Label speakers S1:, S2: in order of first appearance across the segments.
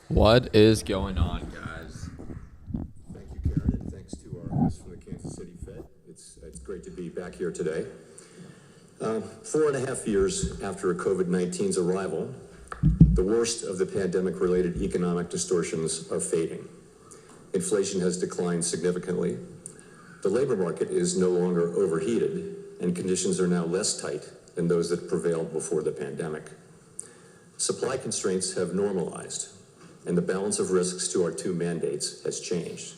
S1: What is going on, guys?
S2: Thank you, Karen, and thanks to our host from the Kansas City Fed. It's great to be back here today. 4.5 years after COVID-19's arrival, the worst of the pandemic-related economic distortions are fading. Inflation has declined significantly. The labor market is no longer overheated, and conditions are now less tight than those that prevailed before the pandemic. Supply constraints have normalized, and the balance of risks to our two mandates has changed.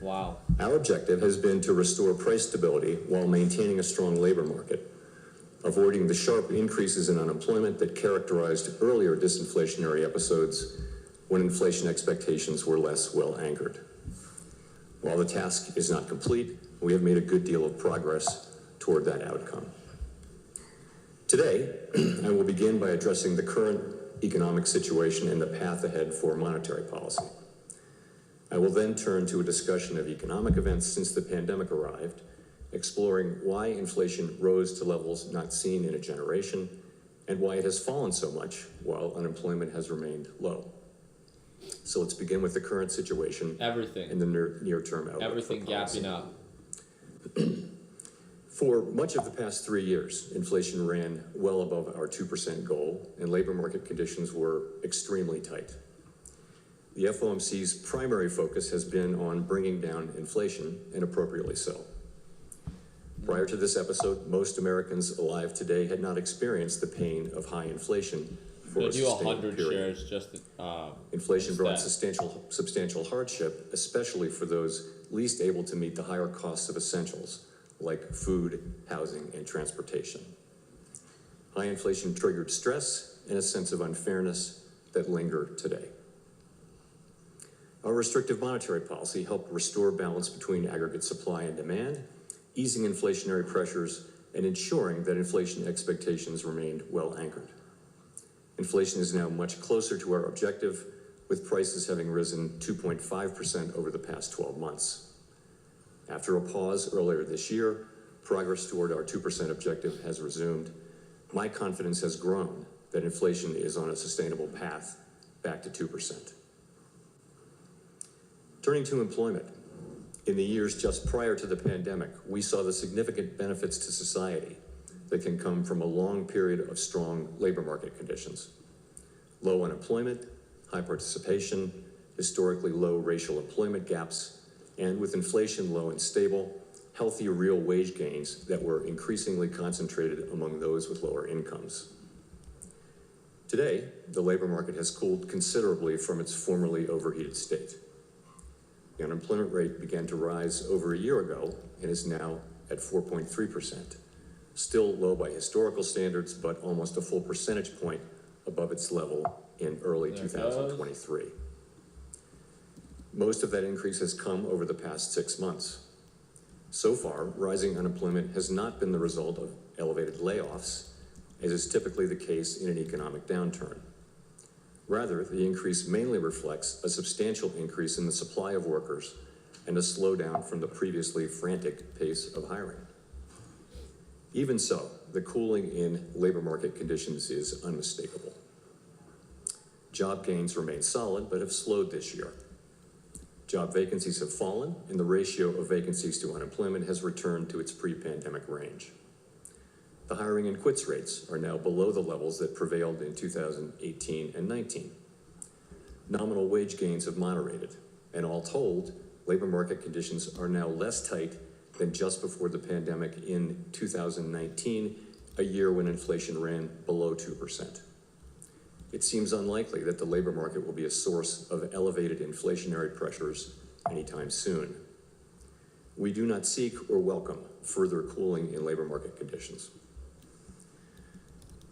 S1: Wow.
S2: Our objective has been to restore price stability while maintaining a strong labor market, avoiding the sharp increases in unemployment that characterized earlier disinflationary episodes when inflation expectations were less well anchored. While the task is not complete, we have made a good deal of progress toward that outcome. Today, I will begin by addressing the current economic situation and the path ahead for monetary policy. I will then turn to a discussion of economic events since the pandemic arrived, exploring why inflation rose to levels not seen in a generation and why it has fallen so much while unemployment has remained low. So let's begin with the current situation.
S1: Everything.
S2: In the near-term outlook.
S1: Everything gapping up.
S2: For much of the past 3 years, inflation ran well above our 2% goal, and labor market conditions were extremely tight. The FOMC's primary focus has been on bringing down inflation, and appropriately so. Prior to this episode, most Americans alive today had not experienced the pain of high inflation for a sustained
S1: 100
S2: period.
S1: shares just
S2: Inflation brought substantial hardship, especially for those least able to meet the higher costs of essentials, like food, housing, and transportation. High inflation triggered stress and a sense of unfairness that linger today. Our restrictive monetary policy helped restore balance between aggregate supply and demand, easing inflationary pressures and ensuring that inflation expectations remained well anchored. Inflation is now much closer to our objective, with prices having risen 2.5% over the past 12 months. After a pause earlier this year, progress toward our 2% objective has resumed. My confidence has grown that inflation is on a sustainable path back to 2%. Turning to employment, in the years just prior to the pandemic, we saw the significant benefits to society that can come from a long period of strong labor market conditions. Low unemployment, high participation, historically low racial employment gaps, and with inflation low and stable, healthy real wage gains that were increasingly concentrated among those with lower incomes. Today, the labor market has cooled considerably from its formerly overheated state. The unemployment rate began to rise over a year ago and is now at 4.3%. Still low by historical standards, but almost a full percentage point above its level in early 2023. Most of that increase has come over the past 6 months. So far, rising unemployment has not been the result of elevated layoffs, as is typically the case in an economic downturn. Rather, the increase mainly reflects a substantial increase in the supply of workers and a slowdown from the previously frantic pace of hiring. Even so, the cooling in labor market conditions is unmistakable. Job gains remain solid, but have slowed this year. Job vacancies have fallen, and the ratio of vacancies to unemployment has returned to its pre-pandemic range. The hiring and quits rates are now below the levels that prevailed in 2018 and 19. Nominal wage gains have moderated, and all told, labor market conditions are now less tight than just before the pandemic in 2019, a year when inflation ran below 2%. It seems unlikely that the labor market will be a source of elevated inflationary pressures anytime soon. We do not seek or welcome further cooling in labor market conditions.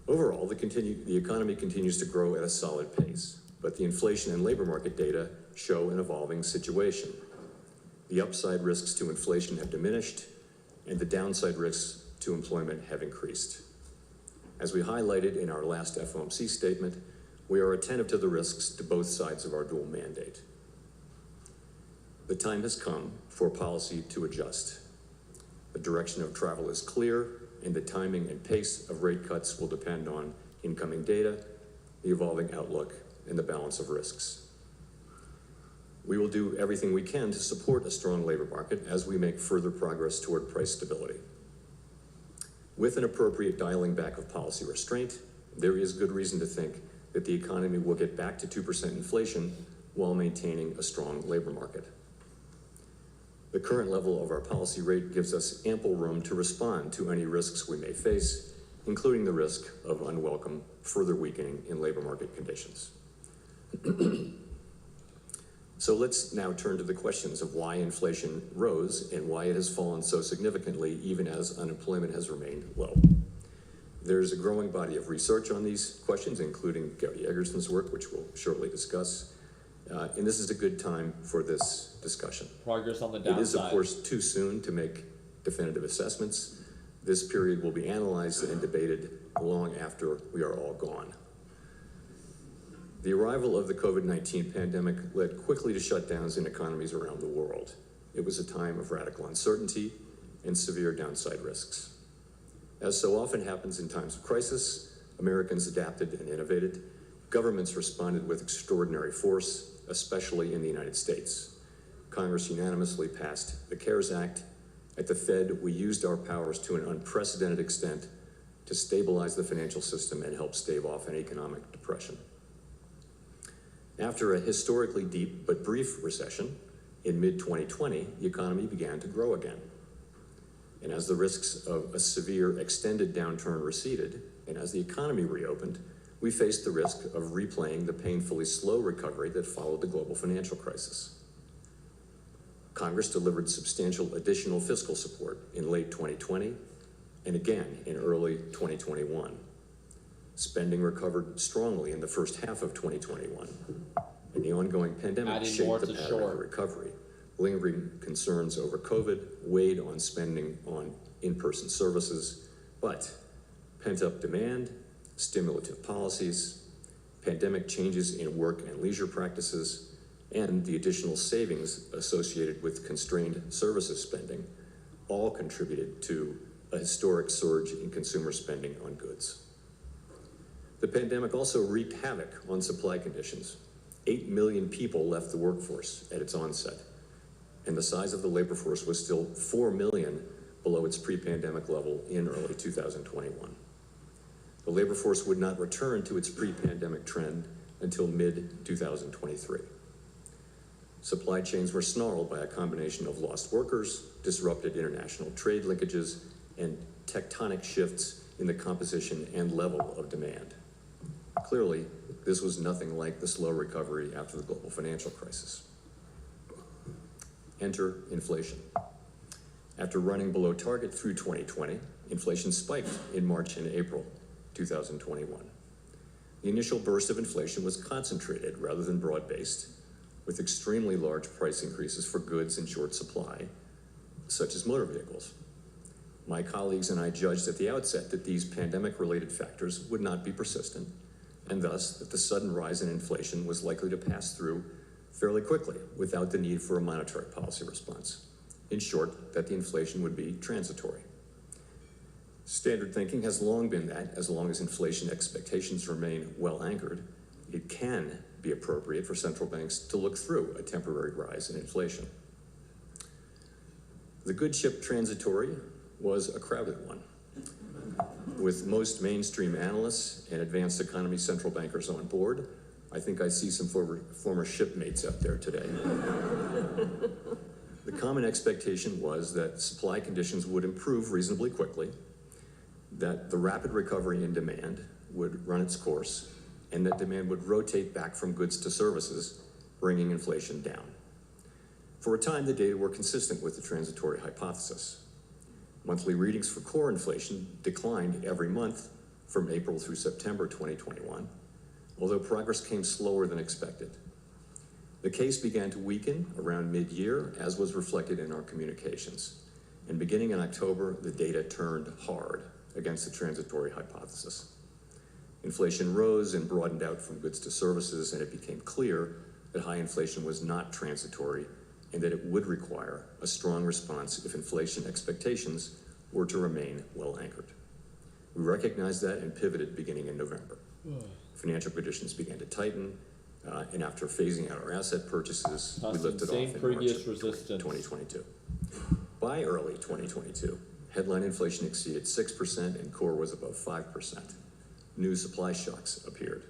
S2: Overall, the economy continues to grow at a solid pace, but the inflation and labor market data show an evolving situation. The upside risks to inflation have diminished, and the downside risks to employment have increased. As we highlighted in our last FOMC statement, we are attentive to the risks to both sides of our dual mandate. The time has come for policy to adjust. The direction of travel is clear, and the timing and pace of rate cuts will depend on incoming data, the evolving outlook, and the balance of risks. We will do everything we can to support a strong labor market as we make further progress toward price stability. With an appropriate dialing back of policy restraint, there is good reason to think that the economy will get back to 2% inflation while maintaining a strong labor market. The current level of our policy rate gives us ample room to respond to any risks we may face, including the risk of unwelcome further weakening in labor market conditions. So let's now turn to the questions of why inflation rose and why it has fallen so significantly even as unemployment has remained low. There's a growing body of research on these questions, including Gary Eggerson's work, which we'll shortly discuss. And this is a good time for this discussion.
S1: Progress on the downside.
S2: It is, of course, too soon to make definitive assessments. This period will be analyzed and debated long after we are all gone. The arrival of the COVID-19 pandemic led quickly to shutdowns in economies around the world. It was a time of radical uncertainty and severe downside risks. As so often happens in times of crisis, Americans adapted and innovated. Governments responded with extraordinary force, especially in the United States. Congress unanimously passed the CARES Act. At the Fed, we used our powers to an unprecedented extent to stabilize the financial system and help stave off an economic depression. After a historically deep but brief recession, in mid-2020, the economy began to grow again. And as the risks of a severe extended downturn receded, and as the economy reopened, we faced the risk of replaying the painfully slow recovery that followed the global financial crisis. Congress delivered substantial additional fiscal support in late 2020 and again in early 2021. Spending recovered strongly in the first half of 2021, and the ongoing pandemic shaped the pattern of recovery. Lingering concerns over COVID weighed on spending on in-person services, but pent-up demand, stimulative policies, pandemic changes in work and leisure practices, and the additional savings associated with constrained services spending all contributed to a historic surge in consumer spending on goods. The pandemic also wreaked havoc on supply conditions. 8 million people left the workforce at its onset, and the size of the labor force was still 4 million below its pre-pandemic level in early 2021. The labor force would not return to its pre-pandemic trend until mid-2023. Supply chains were snarled by a combination of lost workers, disrupted international trade linkages, and tectonic shifts in the composition and level of demand. Clearly, this was nothing like the slow recovery after the global financial crisis. Enter inflation. After running below target through 2020, inflation spiked in March and April 2021. The initial burst of inflation was concentrated rather than broad-based, with extremely large price increases for goods in short supply, such as motor vehicles. My colleagues and I judged at the outset that these pandemic-related factors would not be persistent, and thus that the sudden rise in inflation was likely to pass through fairly quickly without the need for a monetary policy response. In short, that the inflation would be transitory. Standard thinking has long been that as long as inflation expectations remain well anchored, it can be appropriate for central banks to look through a temporary rise in inflation. The good ship transitory was a crowded one. With most mainstream analysts and advanced economy central bankers on board, I think I see some former shipmates out there today. The common expectation was that supply conditions would improve reasonably quickly, that the rapid recovery in demand would run its course, and that demand would rotate back from goods to services, bringing inflation down. For a time, the data were consistent with the transitory hypothesis. Monthly readings for core inflation declined every month from April through September 2021, although progress came slower than expected. The case began to weaken around mid-year, as was reflected in our communications. And beginning in October, the data turned hard against the transitory hypothesis. Inflation rose and broadened out from goods to services, and it became clear that high inflation was not transitory and that it would require a strong response if inflation expectations were to remain well anchored. We recognized that and pivoted beginning in November. Financial conditions began to tighten, And after phasing out our asset purchases, we
S1: Testing
S2: lifted off
S1: same
S2: in March
S1: previous
S2: of
S1: resistance.
S2: 2022. By early 2022, headline inflation exceeded 6% and core was above 5%. New supply shocks appeared.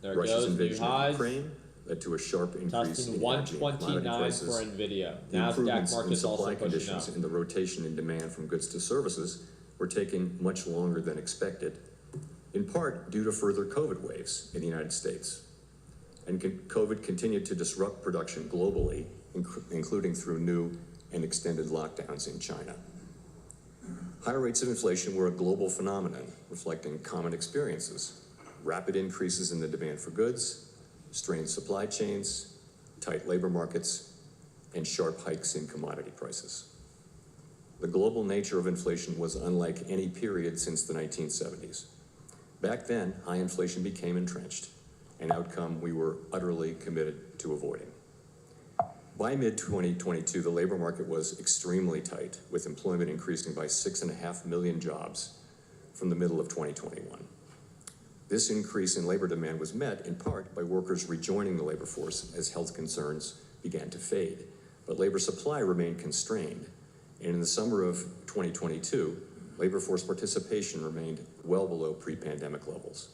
S1: There
S2: Russia's
S1: goes new
S2: invasion of
S1: highs.
S2: Ukraine led to a sharp increase
S1: Testing
S2: in energy and commodity
S1: 129
S2: prices.
S1: for Nvidia.
S2: The
S1: Nasdaq
S2: improvements in
S1: market's also
S2: supply
S1: pushing
S2: conditions
S1: up.
S2: and the rotation in demand from goods to services were taking much longer than expected, in part due to further COVID waves in the United States. And COVID continued to disrupt production globally, including through new and extended lockdowns in China. Higher rates of inflation were a global phenomenon, reflecting common experiences: rapid increases in the demand for goods, strained supply chains, tight labor markets, and sharp hikes in commodity prices. The global nature of inflation was unlike any period since the 1970s. Back then, high inflation became entrenched, an outcome we were utterly committed to avoiding. By mid-2022, the labor market was extremely tight, with employment increasing by 6.5 million jobs from the middle of 2021. This increase in labor demand was met in part by workers rejoining the labor force as health concerns began to fade, but labor supply remained constrained. And in the summer of 2022, labor force participation remained well below pre-pandemic levels.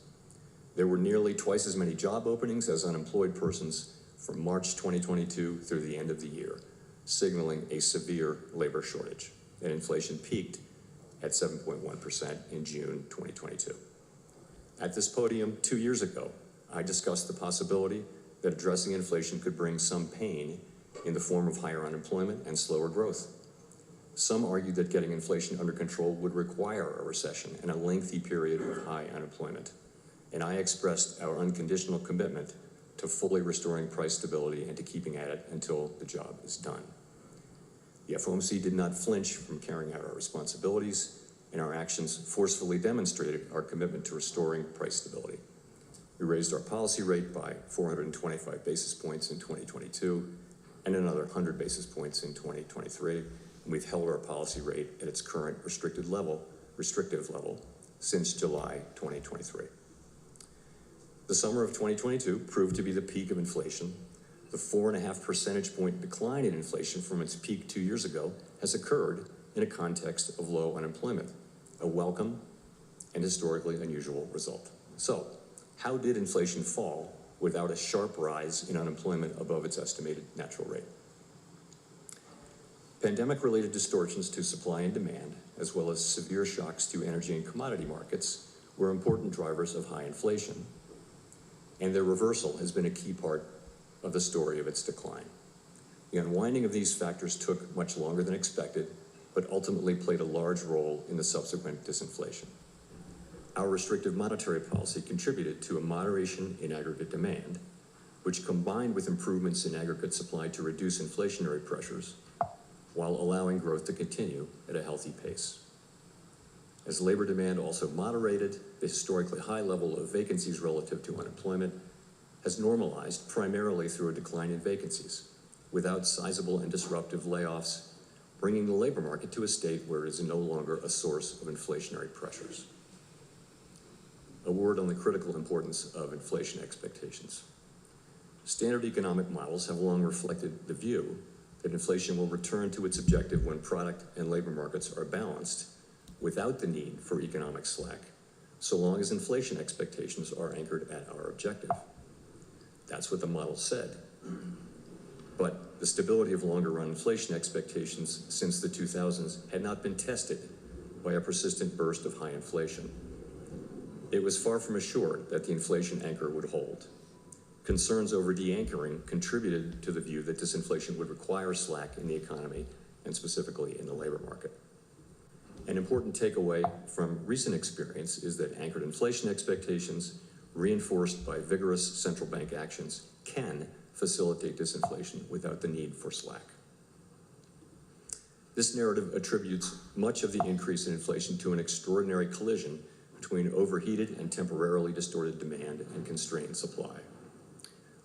S2: There were nearly twice as many job openings as unemployed persons from March 2022 through the end of the year, signaling a severe labor shortage. And inflation peaked at 7.1% in June 2022. At this podium 2 years ago, I discussed the possibility that addressing inflation could bring some pain in the form of higher unemployment and slower growth. Some argued that getting inflation under control would require a recession and a lengthy period of high unemployment. And I expressed our unconditional commitment to fully restoring price stability and to keeping at it until the job is done. The FOMC did not flinch from carrying out our responsibilities, and our actions forcefully demonstrated our commitment to restoring price stability. We raised our policy rate by 425 basis points in 2022 and another 100 basis points in 2023. And we've held our policy rate at its current restrictive level since July 2023. The summer of 2022 proved to be the peak of inflation. The 4.5 percentage point decline in inflation from its peak 2 years ago has occurred in a context of low unemployment, a welcome and historically unusual result. So, how did inflation fall without a sharp rise in unemployment above its estimated natural rate? Pandemic-related distortions to supply and demand, as well as severe shocks to energy and commodity markets, were important drivers of high inflation, and their reversal has been a key part of the story of its decline. The unwinding of these factors took much longer than expected, but ultimately played a large role in the subsequent disinflation. Our restrictive monetary policy contributed to a moderation in aggregate demand, which combined with improvements in aggregate supply to reduce inflationary pressures, while allowing growth to continue at a healthy pace. As labor demand also moderated, the historically high level of vacancies relative to unemployment has normalized primarily through a decline in vacancies, without sizable and disruptive layoffs, bringing the labor market to a state where it is no longer a source of inflationary pressures. A word on the critical importance of inflation expectations. Standard economic models have long reflected the view that inflation will return to its objective when product and labor markets are balanced without the need for economic slack, so long as inflation expectations are anchored at our objective. That's what the model said. But the stability of longer-run inflation expectations since the 2000s had not been tested by a persistent burst of high inflation. It was far from assured that the inflation anchor would hold. Concerns over de-anchoring contributed to the view that disinflation would require slack in the economy and specifically in the labor market. An important takeaway from recent experience is that anchored inflation expectations, reinforced by vigorous central bank actions, can facilitate disinflation without the need for slack. This narrative attributes much of the increase in inflation to an extraordinary collision between overheated and temporarily distorted demand and constrained supply.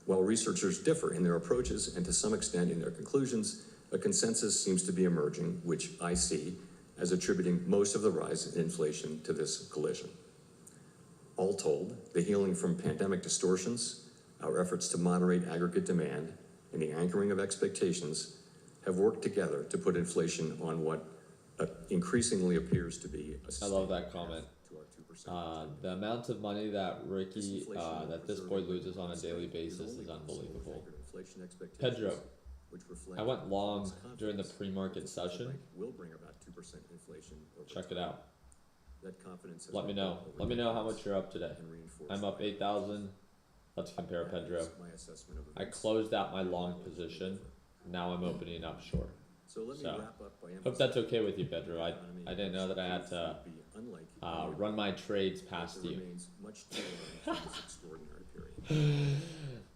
S2: While researchers differ in their approaches and to some extent in their conclusions, a consensus seems to be emerging, which I see as attributing most of the rise in inflation to this collision. All told, the healing from pandemic distortions, Our efforts to moderate aggregate demand and the anchoring of expectations have worked together to put inflation on what increasingly appears to be a
S1: I love that comment.
S2: to our 2%.
S1: The amount of money that Ricky, that this boy loses on a daily basis is unbelievable. Pedro, I went long during the pre-market session.
S2: Will bring about 2% inflation over
S1: Check it
S2: time.
S1: out.
S2: That confidence has
S1: Let me
S2: been
S1: know.
S2: built
S1: Let me
S2: over
S1: know how
S2: years
S1: much you're up today.
S2: and reinforced
S1: I'm up
S2: by
S1: 8,000. Let's compare, Pedro.
S2: my assessment of
S1: I
S2: events.
S1: closed out my long position. Now I'm opening up short.
S2: So let me
S1: So,
S2: wrap up by
S1: hope that's okay with you, Pedro. I didn't know that I had to run my trades past you.
S2: Much too long for this extraordinary period.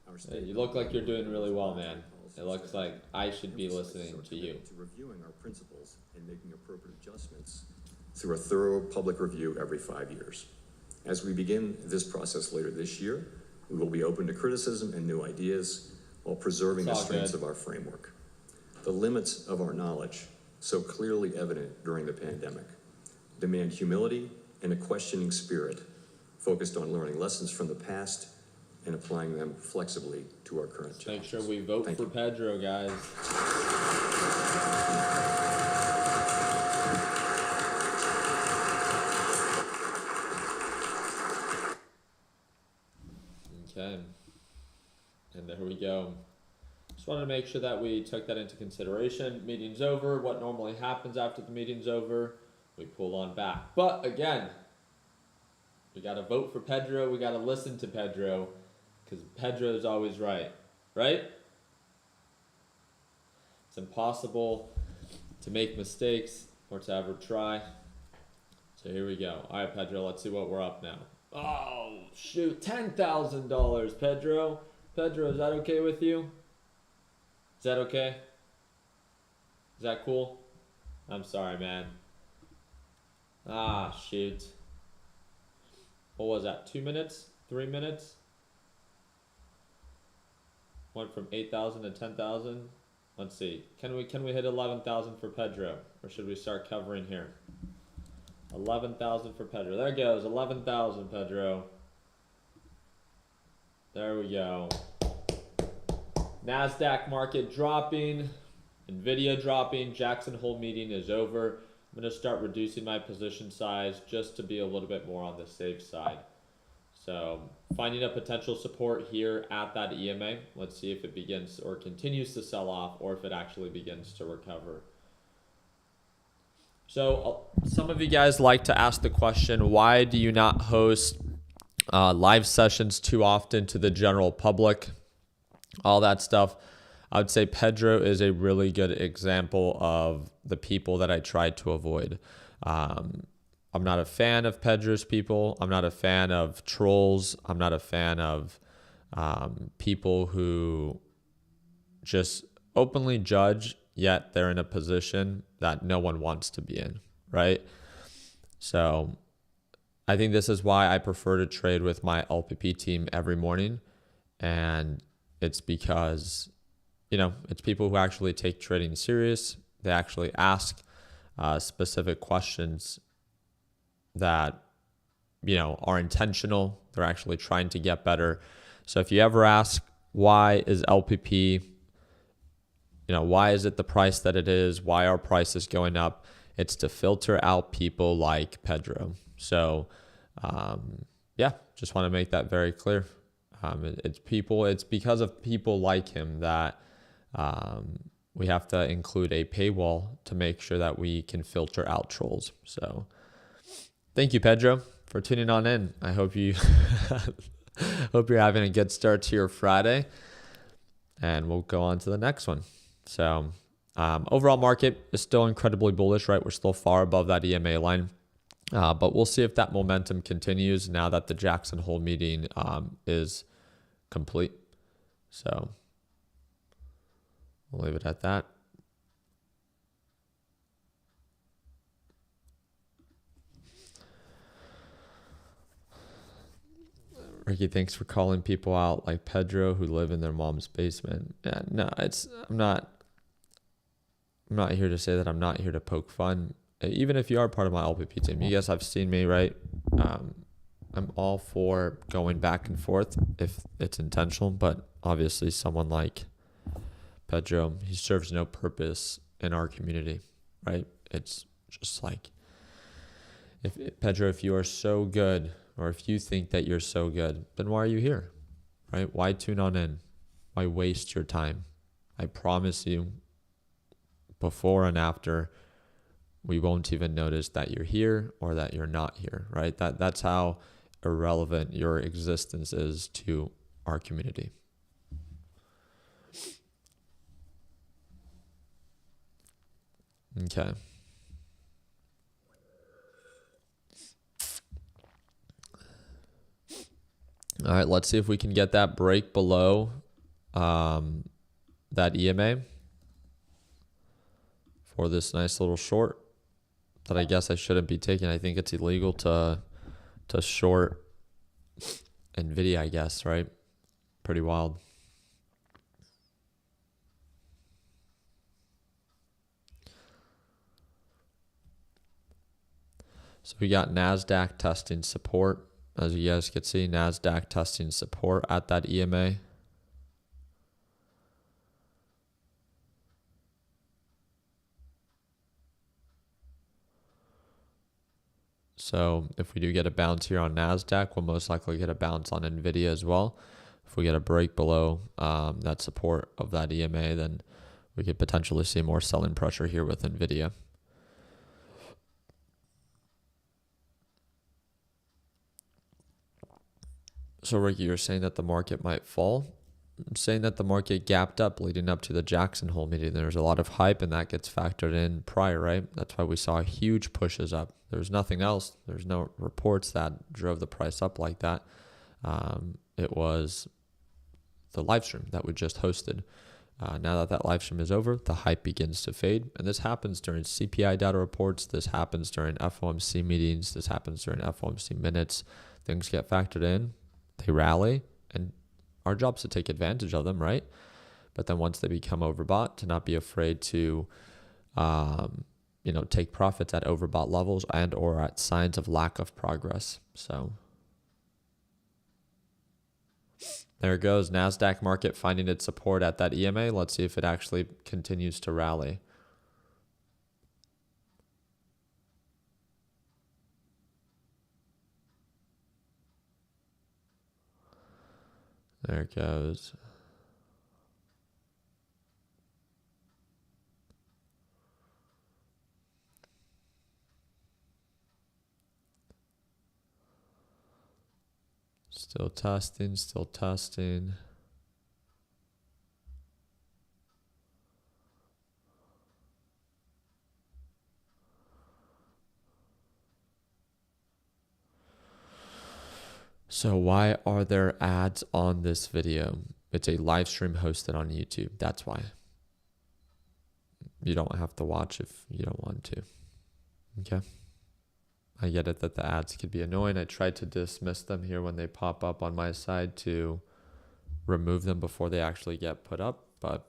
S2: Our state
S1: You look like you're doing really well, man. It looks like I should be listening to you.
S2: To reviewing our principles and making appropriate adjustments through a thorough public review every 5 years. As we begin this process later this year, we will be open to criticism and new ideas while preserving the
S1: It's all
S2: strengths
S1: good.
S2: of our framework. The limits of our knowledge, so clearly evident during the pandemic, demand humility and a questioning spirit focused on learning lessons from the past and applying them flexibly to our current
S1: Make
S2: challenges.
S1: sure we vote
S2: Thank
S1: for
S2: you.
S1: Pedro, guys. Okay. And there we go. Just wanted to make sure that we took that into consideration. Meeting's over. What normally happens after the meeting's over, we pull on back. But again, we got to vote for Pedro. We got to listen to Pedro because Pedro's always right. Right? It's impossible to make mistakes or to ever try. So here we go. All right, Pedro, let's see what we're up now. Oh, shoot. $10,000, Pedro. Pedro, is that okay with you? Is that okay? Is that cool? I'm sorry, man. Ah, shoot. What was that? 2 minutes? 3 minutes? Went from 8,000 to 10,000. Let's see. Can we hit 11,000 for Pedro, or should we start covering here? 11,000 for Pedro. There goes 11,000, Pedro. There we go. NASDAQ market dropping, Nvidia dropping, Jackson Hole meeting is over. I'm going to start reducing my position size just to be a little bit more on the safe side. So finding a potential support here at that EMA. Let's see if it begins or continues to sell off or if it actually begins to recover. So some of you guys like to ask the question, why do you not host live sessions too often to the general public? All that stuff. I would say Pedro is a really good example of the people that I try to avoid. I'm not a fan of Pedro's people. I'm not a fan of trolls. I'm not a fan of people who just openly judge, yet they're in a position that no one wants to be in, right? So I think this is why I prefer to trade with my LPP team every morning. And it's because, it's people who actually take trading serious. They actually ask specific questions that, are intentional. They're actually trying to get better. So if you ever ask, why is LPP, why is it the price that it is? Why are prices going up? It's to filter out people like Pedro. So, just want to make that very clear. It's because of people like him that we have to include a paywall to make sure that we can filter out trolls. So thank you, Pedro, for tuning on in. I hope you hope you're having a good start to your Friday, and we'll go on to the next one. So overall market is still incredibly bullish, right? We're still far above that EMA line. But we'll see if that momentum continues now that the Jackson Hole meeting is complete. So we'll leave it at that. Ricky, thanks for calling people out like Pedro who live in their mom's basement. Yeah, no, I'm not here to say that I'm not here to poke fun. Even if you are part of my LPP team, you guys have seen me, right? I'm all for going back and forth if it's intentional, but obviously someone like Pedro, he serves no purpose in our community, right? It's just like, Pedro, if you are so good, or if you think that you're so good, then why are you here, right? Why tune on in? Why waste your time? I promise you, before and after, we won't even notice that you're here or that you're not here, right? That's how irrelevant your existence is to our community. Okay. All right, let's see if we can get that break below that EMA for this nice little short that I guess I shouldn't be taking. I think it's illegal to short NVIDIA, I guess, right? Pretty wild. So we got NASDAQ testing support. As you guys can see, NASDAQ testing support at that EMA. So if we do get a bounce here on NASDAQ, we'll most likely get a bounce on NVIDIA as well. If we get a break below that support of that EMA, then we could potentially see more selling pressure here with NVIDIA. So Ricky, you're saying that the market might fall? I'm saying that the market gapped up leading up to the Jackson Hole meeting. There's a lot of hype, and that gets factored in prior, right? That's why we saw huge pushes up. There's nothing else. There's no reports that drove the price up like that. It was the live stream that we just hosted. Now that live stream is over, the hype begins to fade. And this happens during CPI data reports. This happens during FOMC meetings. This happens during FOMC minutes. Things get factored in. They rally, and our job is to take advantage of them, right? But then once they become overbought, to not be afraid to, take profits at overbought levels and or at signs of lack of progress. So there it goes. NASDAQ market finding its support at that EMA. Let's see if it actually continues to rally. There it goes. Still testing, still testing. So why are there ads on this video? It's a live stream hosted on YouTube. That's why. You don't have to watch if you don't want to. Okay. I get it that the ads could be annoying. I tried to dismiss them here when they pop up on my side to remove them before they actually get put up. But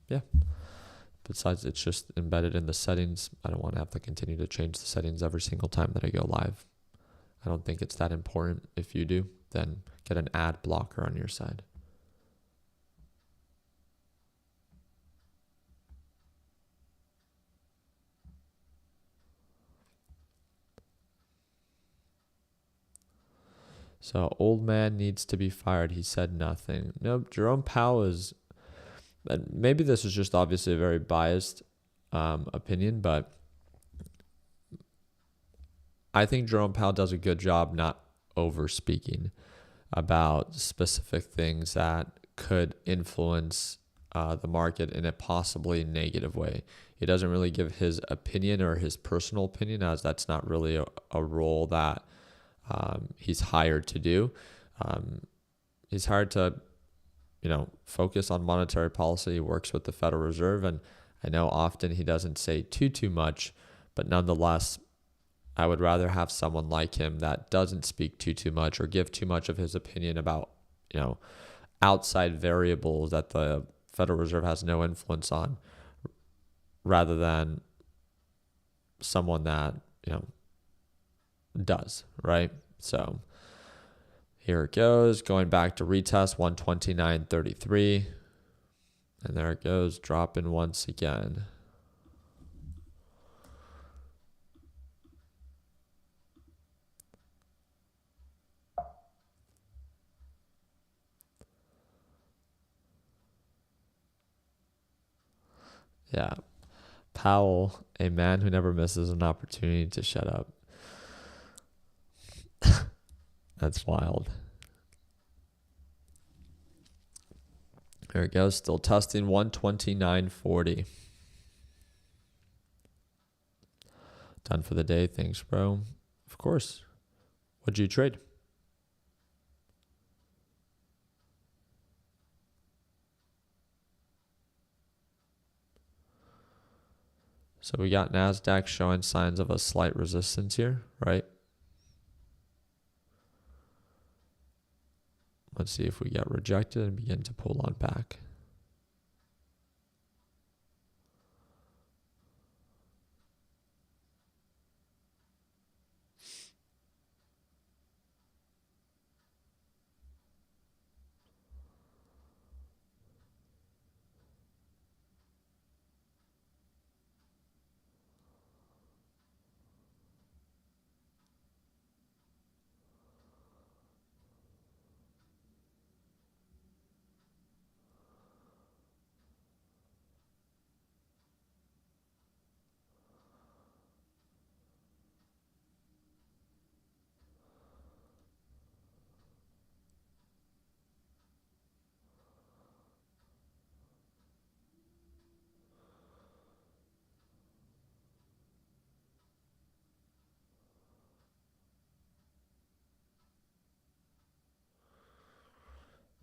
S1: yeah, besides, it's just embedded in the settings. I don't want to have to continue to change the settings every single time that I go live. I don't think it's that important. If you do, then get an ad blocker on your side. So old man needs to be fired. He said nothing. Nope. Jerome Powell is, maybe this is just obviously a very biased opinion, but I think Jerome Powell does a good job not over speaking about specific things that could influence the market in a possibly negative way. He doesn't really give his opinion or his personal opinion, as that's not really a role that he's hired to do. He's hired to, focus on monetary policy. He works with the Federal Reserve, and I know often he doesn't say too much, but nonetheless, I would rather have someone like him that doesn't speak too much or give too much of his opinion about, outside variables that the Federal Reserve has no influence on, rather than someone that, does, right? So here it goes, going back to retest 129.33. And there it goes, dropping once again. Yeah. Powell, a man who never misses an opportunity to shut up. That's wild. There it goes. Still testing 129.40. Done for the day. Thanks, bro. Of course. What'd you trade? So we got NASDAQ showing signs of a slight resistance here, right? Let's see if we get rejected and begin to pull on back.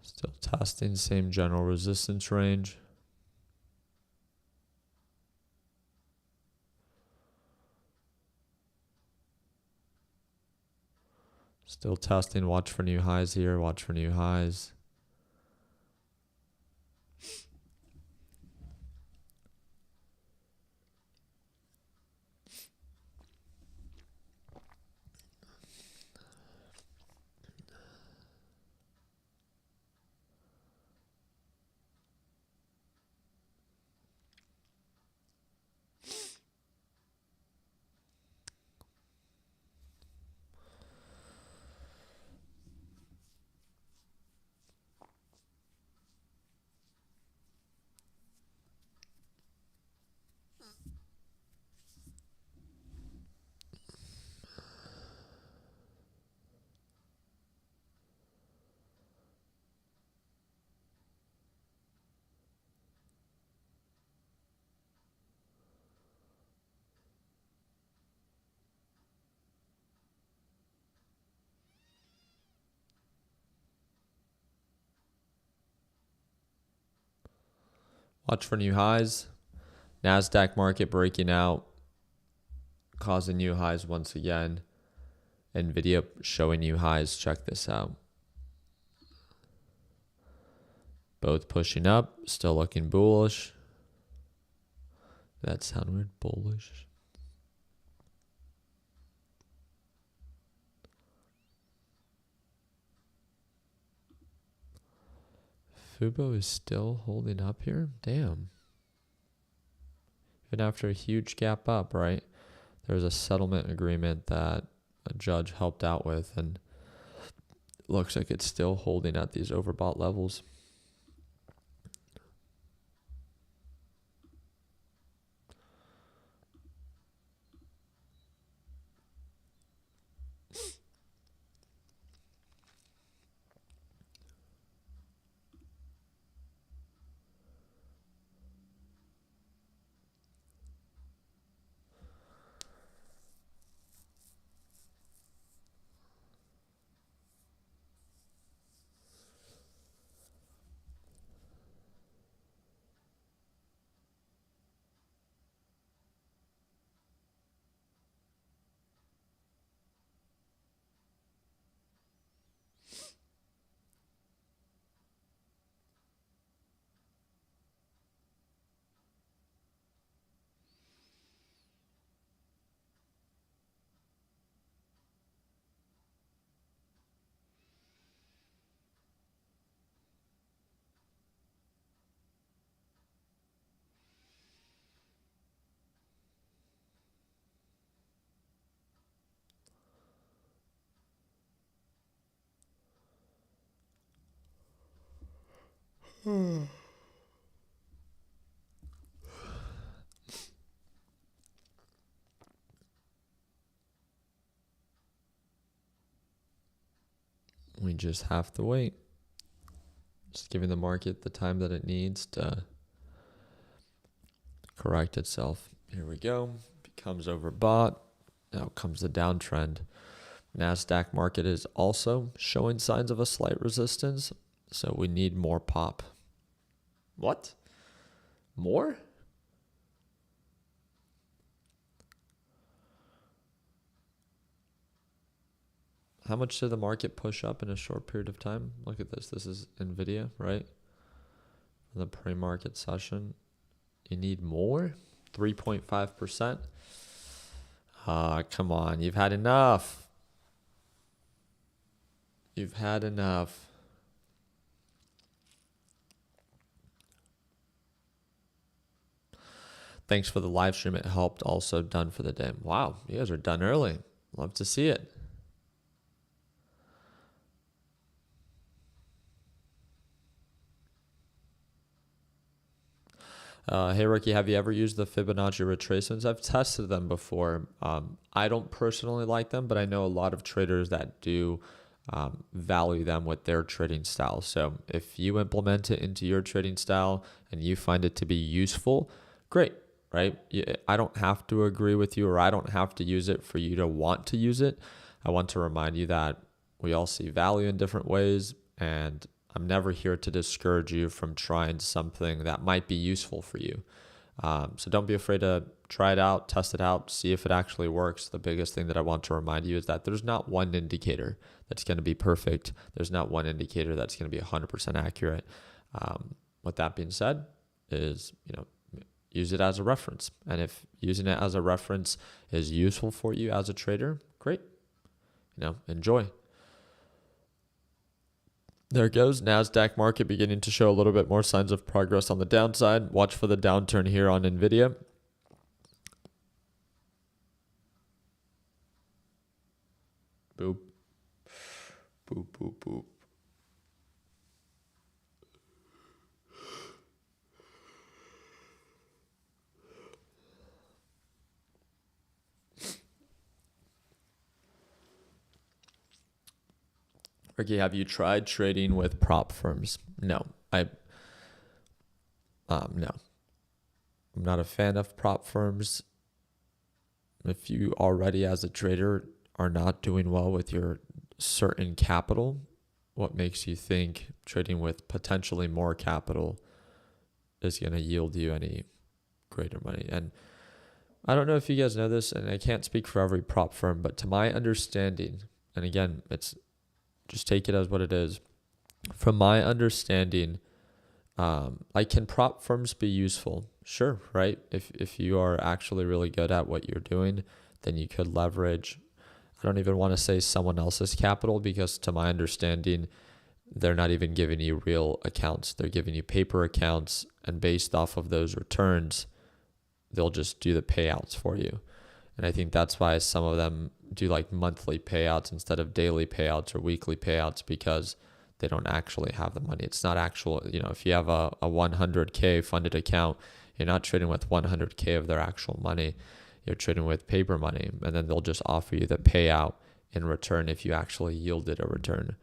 S1: Still testing, same general resistance range. Still testing, watch for new highs here, watch for new highs. Watch for new highs. NASDAQ market breaking out, causing new highs once again. NVIDIA showing new highs. Check this out. Both pushing up, still looking bullish. That sound weird? Bullish. Fubo is still holding up here? Damn. Even after a huge gap up, right? There's a settlement agreement that a judge helped out with, and it looks like it's still holding at these overbought levels. We just have to wait. Just giving the market the time that it needs to correct itself. Here we go. Becomes overbought. Now comes the downtrend. NASDAQ market is also showing signs of a slight resistance. So we need more pop. What? More? How much did the market push up in a short period of time? Look at this. This is NVIDIA, right? The pre-market session. You need more? 3.5%? Come on. You've had enough. You've had enough. Thanks for the live stream. It helped. Also done for the day. Wow. You guys are done early. Love to see it. Hey, Ricky, have you ever used the Fibonacci retracements? I've tested them before. I don't personally like them, but I know a lot of traders that do value them with their trading style. So if you implement it into your trading style and you find it to be useful, great, right? I don't have to agree with you, or I don't have to use it for you to want to use it. I want to remind you that we all see value in different ways, and I'm never here to discourage you from trying something that might be useful for you. So don't be afraid to try it out, test it out, see if it actually works. The biggest thing that I want to remind you is that there's not one indicator that's going to be perfect. There's not one indicator that's going to be 100% accurate. With that being said, is, use it as a reference. And if using it as a reference is useful for you as a trader, great. Enjoy. There it goes. NASDAQ market beginning to show a little bit more signs of progress on the downside. Watch for the downturn here on NVIDIA. Boop. Boop, boop, boop. Ricky, have you tried trading with prop firms? No, no. I'm not a fan of prop firms. If you already as a trader are not doing well with your certain capital, what makes you think trading with potentially more capital is going to yield you any greater money? And I don't know if you guys know this, and I can't speak for every prop firm, but to my understanding, and again, just take it as what it is. From my understanding, can prop firms be useful? Sure, right? If you are actually really good at what you're doing, then you could leverage, I don't even want to say someone else's capital, because to my understanding, they're not even giving you real accounts. They're giving you paper accounts, and based off of those returns, they'll just do the payouts for you. And I think that's why some of them do like monthly payouts instead of daily payouts or weekly payouts, because they don't actually have the money. It's not actual, if you have a 100K funded account, you're not trading with 100K of their actual money. You're trading with paper money, and then they'll just offer you the payout in return if you actually yielded a return.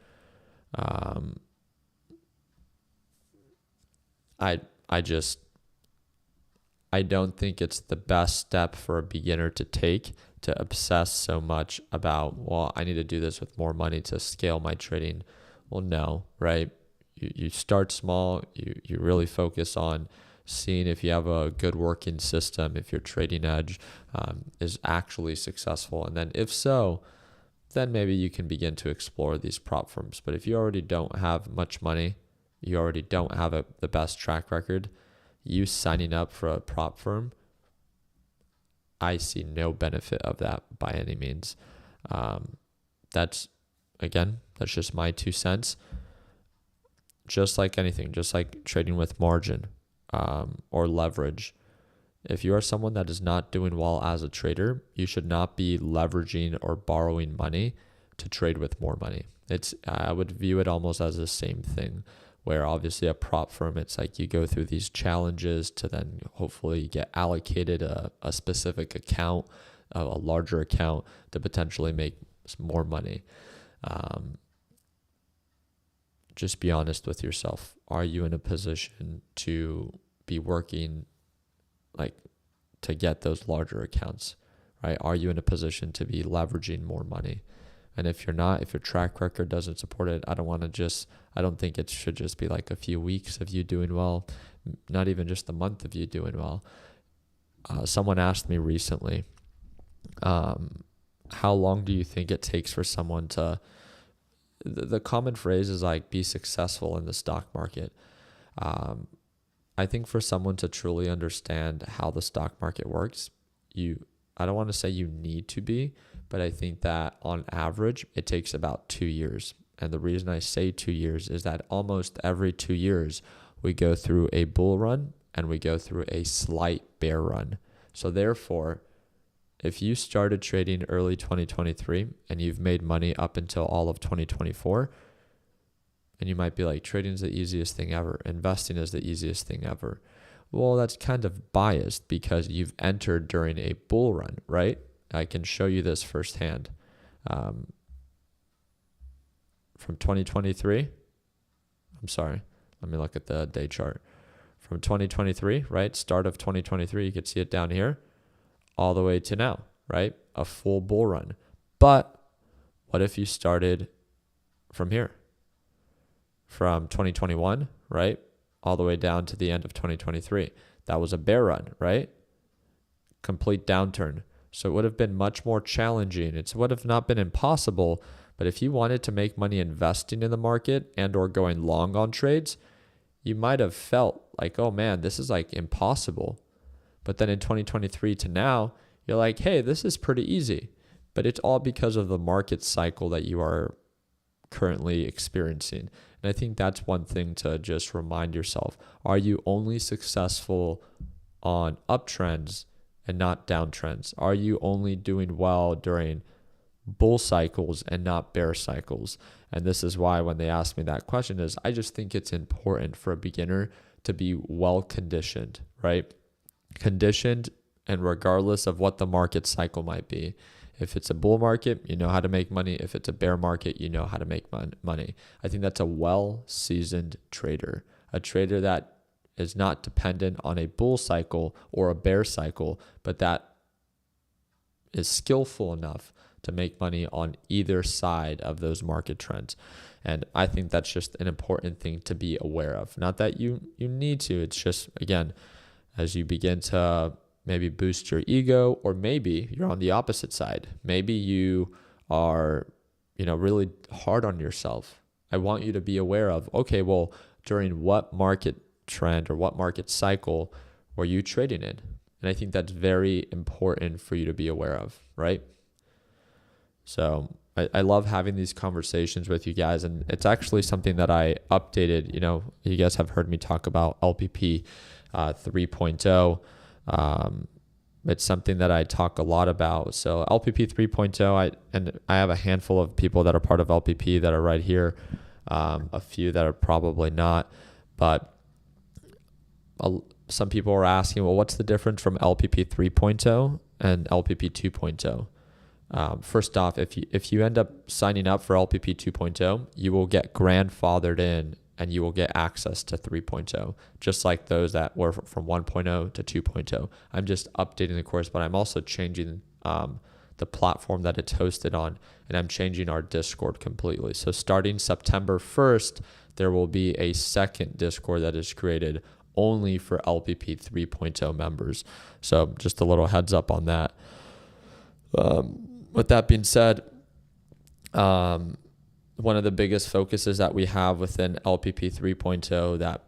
S1: I don't think it's the best step for a beginner to take, to obsess so much about, well, I need to do this with more money to scale my trading. Well, no, right? You start small. You really focus on seeing if you have a good working system, if your trading edge is actually successful. And then if so, then maybe you can begin to explore these prop firms. But if you already don't have much money, you already don't have the best track record, you signing up for a prop firm, I see no benefit of that by any means. That's just my 2 cents. Just like anything, just like trading with margin or leverage. If you are someone that is not doing well as a trader, you should not be leveraging or borrowing money to trade with more money. I would view it almost as the same thing. where obviously a prop firm, it's like you go through these challenges to then hopefully get allocated a specific account, a larger account to potentially make more money. Just be honest with yourself. Are you in a position to be working like to get those larger accounts, right? Are you in a position to be leveraging more money? And if you're not, if your track record doesn't support it, I don't think it should just be like a few weeks of you doing well, not even just a month of you doing well. Someone asked me recently, how long do you think it takes for someone to, the common phrase is like, be successful in the stock market. I think for someone to truly understand how the stock market works, I don't want to say you need to be, but I think that on average, it takes about 2 years. And the reason I say 2 years is that almost every 2 years, we go through a bull run and we go through a slight bear run. So therefore, if you started trading early 2023 and you've made money up until all of 2024, and you might be like, trading is the easiest thing ever. Investing is the easiest thing ever. Well, that's kind of biased because you've entered during a bull run, right? I can show you this firsthand. From 2023, I'm sorry, let me look at the day chart. From 2023, right? Start of 2023, you can see it down here, all the way to now, right? A full bull run. But what if you started from here? From 2021, right? All the way down to the end of 2023. That was a bear run, right? Complete downturn. So it would have been much more challenging. It would have not been impossible, but if you wanted to make money investing in the market and or going long on trades, you might have felt like, oh man, this is like impossible. But then in 2023 to now, you're like, hey, this is pretty easy. But it's all because of the market cycle that you are currently experiencing. And I think that's one thing to just remind yourself. Are you only successful on uptrends and not downtrends? Are you only doing well during bull cycles and not bear cycles? And this is why when they ask me that question is, I just think it's important for a beginner to be well conditioned, right? Conditioned, and regardless of what the market cycle might be. If it's a bull market, you know how to make money. If it's a bear market, you know how to make money. I think that's a well-seasoned trader, a trader that is not dependent on a bull cycle or a bear cycle, but that is skillful enough to make money on either side of those market trends. And I think that's just an important thing to be aware of. Not that you need to, it's just, again, as you begin to maybe boost your ego, or maybe you're on the opposite side. Maybe you are, really hard on yourself. I want you to be aware of, okay, well, during what market trend or what market cycle were you trading in? And I think that's very important for you to be aware of, right? So I love having these conversations with you guys, and it's actually something that I updated. You guys have heard me talk about LPP 3.0. It's something that I talk a lot about. So LPP 3.0, I have a handful of people that are part of LPP that are right here, a few that are probably not, but some people are asking, well, what's the difference from LPP 3.0 and LPP 2.0? First off, if you end up signing up for LPP 2.0, you will get grandfathered in and you will get access to 3.0, just like those that were from 1.0 to 2.0. I'm just updating the course, but I'm also changing the platform that it's hosted on, and I'm changing our Discord completely. So starting September 1st, there will be a second Discord that is created only for LPP 3.0 members. So just a little heads up on that. With that being said, one of the biggest focuses that we have within LPP 3.0 that,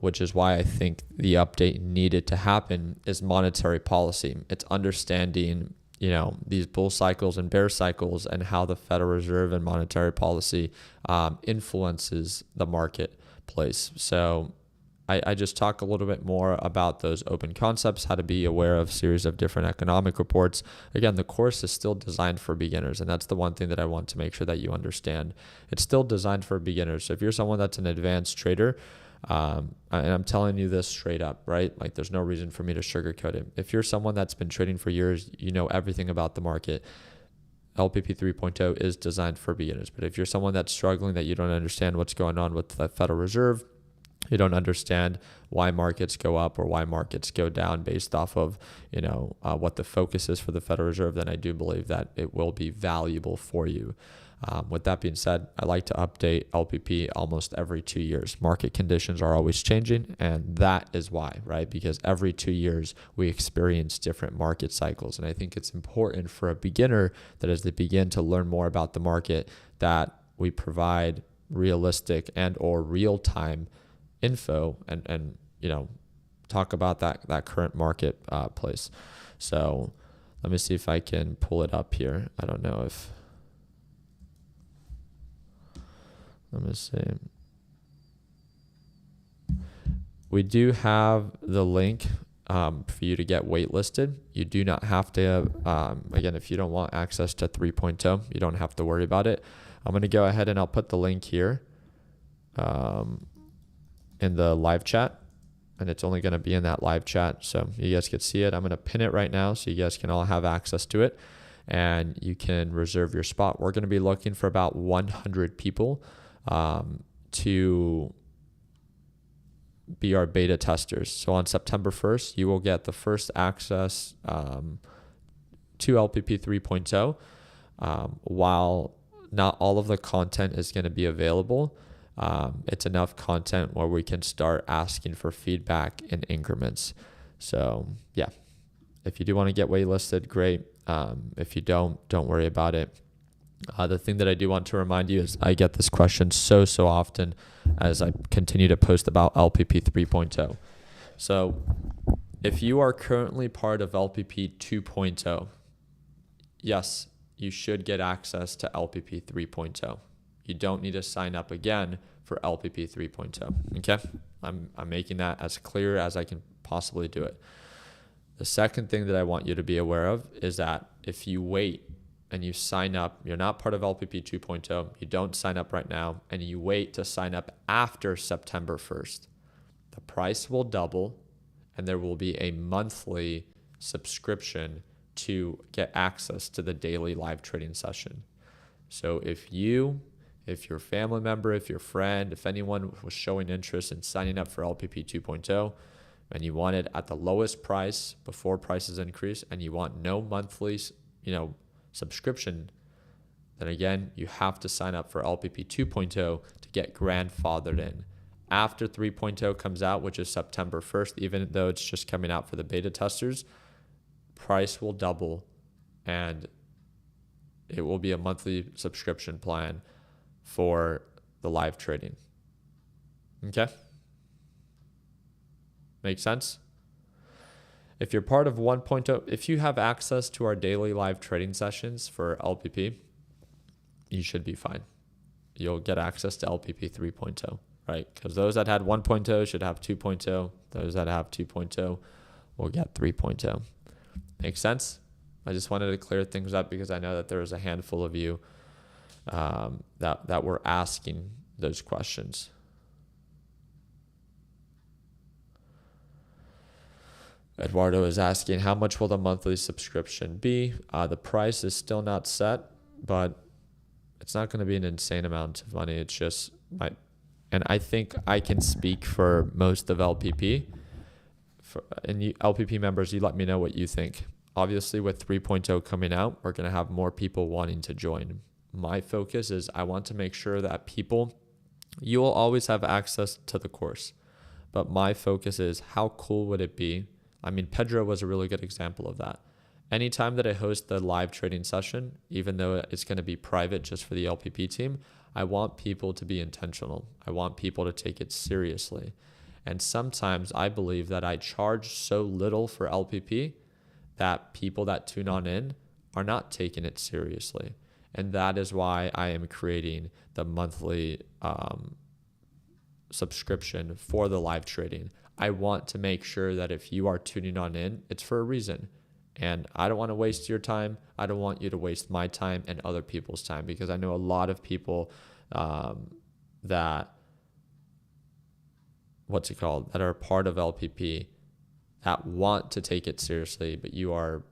S1: which is why I think the update needed to happen, is monetary policy. It's understanding, these bull cycles and bear cycles and how the Federal Reserve and monetary policy influences the marketplace. So I just talk a little bit more about those open concepts, how to be aware of a series of different economic reports. Again, the course is still designed for beginners, and that's the one thing that I want to make sure that you understand. It's still designed for beginners. So if you're someone that's an advanced trader, and I'm telling you this straight up, right? Like there's no reason for me to sugarcoat it. If you're someone that's been trading for years, you know everything about the market, LPP 3.0 is designed for beginners. But if you're someone that's struggling, that you don't understand what's going on with the Federal Reserve, you don't understand why markets go up or why markets go down based off of, what the focus is for the Federal Reserve, then I do believe that it will be valuable for you. With that being said, I like to update LPP almost every 2 years. Market conditions are always changing, and that is why, right? Because every 2 years we experience different market cycles. And I think it's important for a beginner that as they begin to learn more about the market, that we provide realistic and or real-time info and talk about that current market place. So let me see if I can pull it up here. I don't know if, let me see. We do have the link for you to get waitlisted. You do not have to, again, if you don't want access to 3.0, you don't have to worry about it. I'm going to go ahead and I'll put the link here in the live chat, and it's only going to be in that live chat so you guys can see it. I'm going to pin it right now so you guys can all have access to it and you can reserve your spot. We're going to be looking for about 100 people to be our beta testers. So on September 1st, you will get the first access to LPP 3.0. While not all of the content is going to be available, it's enough content where we can start asking for feedback in increments. So yeah, if you do want to get waitlisted, great. If you don't worry about it. The thing that I do want to remind you is I get this question so often as I continue to post about LPP 3.0. So if you are currently part of LPP 2.0, yes, you should get access to LPP 3.0. You don't need to sign up again for LPP 3.0. Okay? I'm making that as clear as I can possibly do it. The second thing that I want you to be aware of is that if you wait and you sign up, you're not part of LPP 2.0, you don't sign up right now, and you wait to sign up after September 1st, the price will double and there will be a monthly subscription to get access to the daily live trading session. So if your family member, if your friend, if anyone was showing interest in signing up for LPP 2.0 and you want it at the lowest price before prices increase and you want no monthly, subscription, then again, you have to sign up for LPP 2.0 to get grandfathered in. After 3.0 comes out, which is September 1st, even though it's just coming out for the beta testers, price will double and it will be a monthly subscription plan for the live trading. Okay? Make sense? If you're part of 1.0, if you have access to our daily live trading sessions for LPP, you should be fine. You'll get access to LPP 3.0, right? Because those that had 1.0 should have 2.0. Those that have 2.0 will get 3.0. Make sense? I just wanted to clear things up because I know that there was a handful of you that were asking those questions. Eduardo is asking, how much will the monthly subscription be? The price is still not set, but it's not going to be an insane amount of money. It's just and I think I can speak for most of LPP. And you, LPP members, you let me know what you think. Obviously, with 3.0 coming out, we're going to have more people wanting to join. My focus is I want to make sure that you will always have access to the course. But my focus is how cool would it be? I mean, Pedro was a really good example of that. Anytime that I host the live trading session, even though it's going to be private just for the LPP team, I want people to be intentional. I want people to take it seriously. And sometimes I believe that I charge so little for LPP that people that tune on in are not taking it seriously. And that is why I am creating the monthly subscription for the live trading. I want to make sure that if you are tuning on in, it's for a reason. And I don't want to waste your time. I don't want you to waste my time and other people's time, because I know a lot of people that are part of LPP that want to take it seriously, but you are,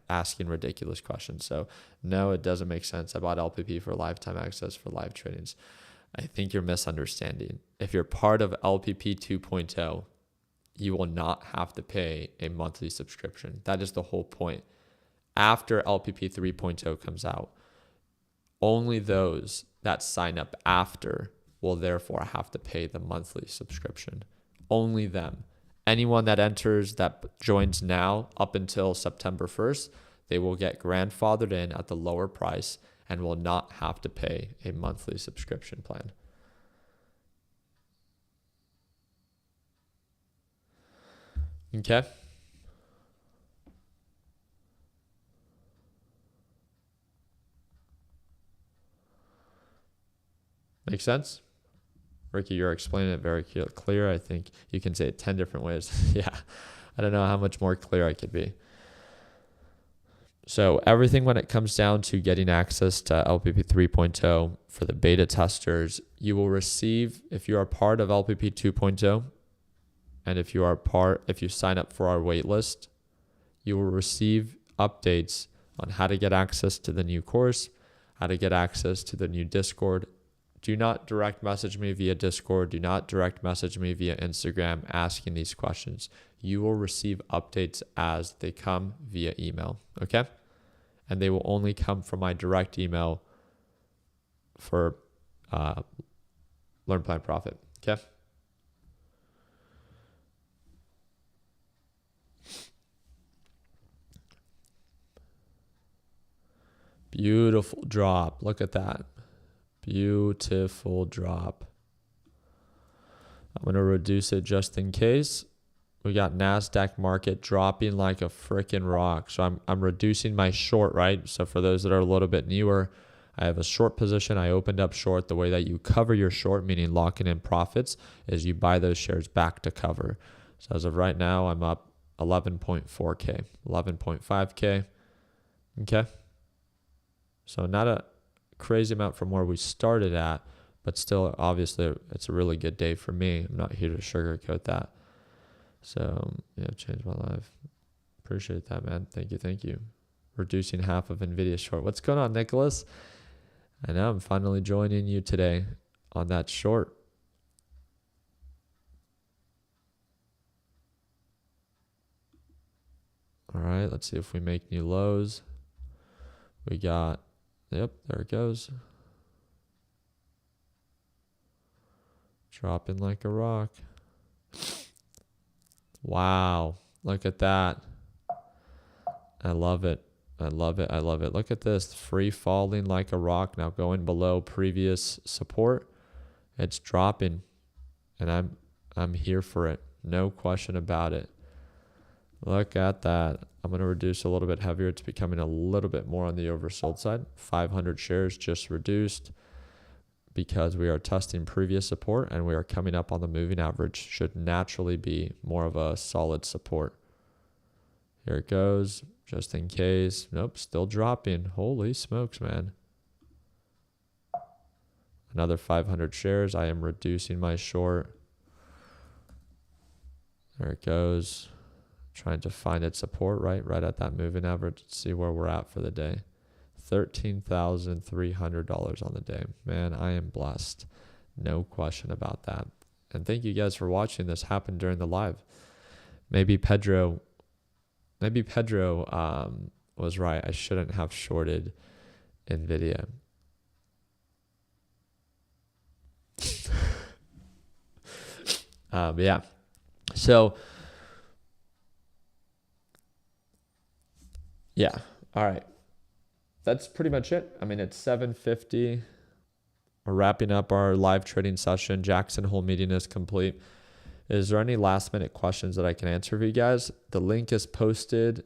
S1: asking ridiculous questions. So no, it doesn't make sense. I bought LPP for lifetime access for live tradings. I think you're misunderstanding. If you're part of LPP 2.0, you will not have to pay a monthly subscription. That is the whole point. After LPP 3.0 comes out, only those that sign up after will therefore have to pay the monthly subscription. Only them. Anyone that joins now up until September 1st, they will get grandfathered in at the lower price and will not have to pay a monthly subscription plan. Okay. Make sense? Ricky, you're explaining it very clear. I think you can say it 10 different ways. Yeah. I don't know how much more clear I could be. So everything when it comes down to getting access to LPP 3.0 for the beta testers, you will receive, if you are part of LPP 2.0, and if you sign up for our wait list, you will receive updates on how to get access to the new course, how to get access to the new Discord. Do not direct message me via Discord. Do not direct message me via Instagram asking these questions. You will receive updates as they come via email, okay? And they will only come from my direct email for Learn, Plan, Profit, okay? Beautiful drop. Look at that. Beautiful drop. I'm going to reduce it just in case. We got NASDAQ market dropping like a freaking rock. So I'm reducing my short, right? So for those that are a little bit newer, I have a short position. I opened up short. The way that you cover your short, meaning locking in profits, is you buy those shares back to cover. So as of right now, I'm up 11.4K, 11.5K. Okay. So not a crazy amount from where we started at, but still, obviously, it's a really good day for me. I'm not here to sugarcoat that. So, yeah, changed my life. Appreciate that, man. Thank you. Reducing half of NVIDIA short. What's going on, Nicholas? I know I'm finally joining you today on that short. All right, let's see if we make new lows. We got, yep, there it goes. Dropping like a rock. Wow, look at that. I love it. I love it. Look at this, free falling like a rock, now going below previous support. It's dropping, and I'm here for it. No question about it. Look at that. I'm going to reduce a little bit heavier. It's becoming a little bit more on the oversold side. 500 shares just reduced because we are testing previous support and we are coming up on the moving average. Should naturally be more of a solid support. Here it goes, just in case. Nope, still dropping. Holy smokes, man. Another 500 shares. I am reducing my short. There it goes. Trying to find its support right at that moving average. Let's see where we're at for the day. $13,300 on the day. Man, I am blessed. No question about that. And thank you guys for watching this happen during the live. Maybe Pedro was right. I shouldn't have shorted NVIDIA. Yeah. So, yeah. All right. That's pretty much it. I mean, it's 7:50. We're wrapping up our live trading session. Jackson Hole meeting is complete. Is there any last minute questions that I can answer for you guys? The link is posted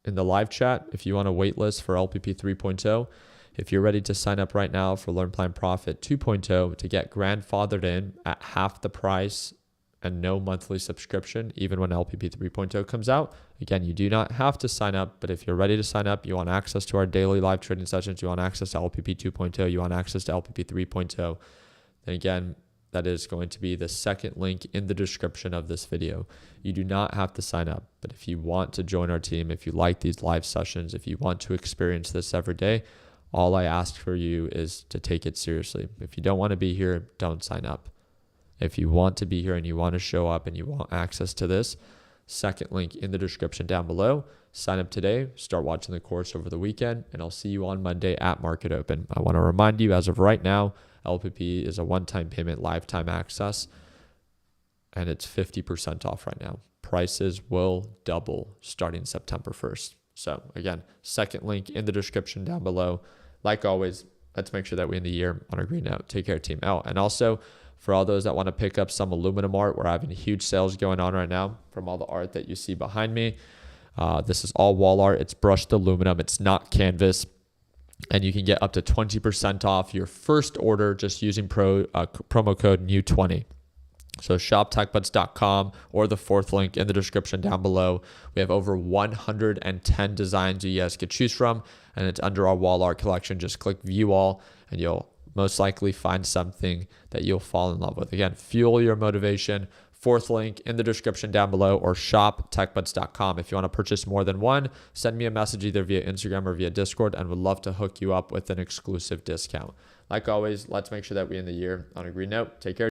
S1: in the live chat. If you want a wait list for LPP 3.0, If you're ready to sign up right now for Learn Plan Profit 2.0 to get grandfathered in at half the price and no monthly subscription, even when LPP 3.0 comes out. Again, you do not have to sign up, but if you're ready to sign up, you want access to our daily live trading sessions, you want access to LPP 2.0, you want access to LPP 3.0, then again, that is going to be the second link in the description of this video. You do not have to sign up, but if you want to join our team, if you like these live sessions, if you want to experience this every day, all I ask for you is to take it seriously. If you don't want to be here, don't sign up. If you want to be here and you want to show up and you want access to this, second link in the description down below. Sign up today, start watching the course over the weekend, and I'll see you on Monday at market open. I want to remind you, as of right now, LPP is a one-time payment, lifetime access, and it's 50% off right now. Prices will double starting September 1st. So again, second link in the description down below. Like always, let's make sure that we end the year on a green note. Take care, team. Oh, and also, for all those that want to pick up some aluminum art, we're having huge sales going on right now from all the art that you see behind me. This is all wall art. It's brushed aluminum. It's not canvas. And you can get up to 20% off your first order just using promo code NEW20. So shoptechbuds.com or the fourth link in the description down below. We have over 110 designs you guys could choose from, and it's under our wall art collection. Just click view all and you'll most likely find something that you'll fall in love with. Again, fuel your motivation. Fourth link in the description down below, or shoptechbuds.com. If you want to purchase more than one, send me a message either via Instagram or via Discord, and would love to hook you up with an exclusive discount. Like always, let's make sure that we end the year on a green note. Take care.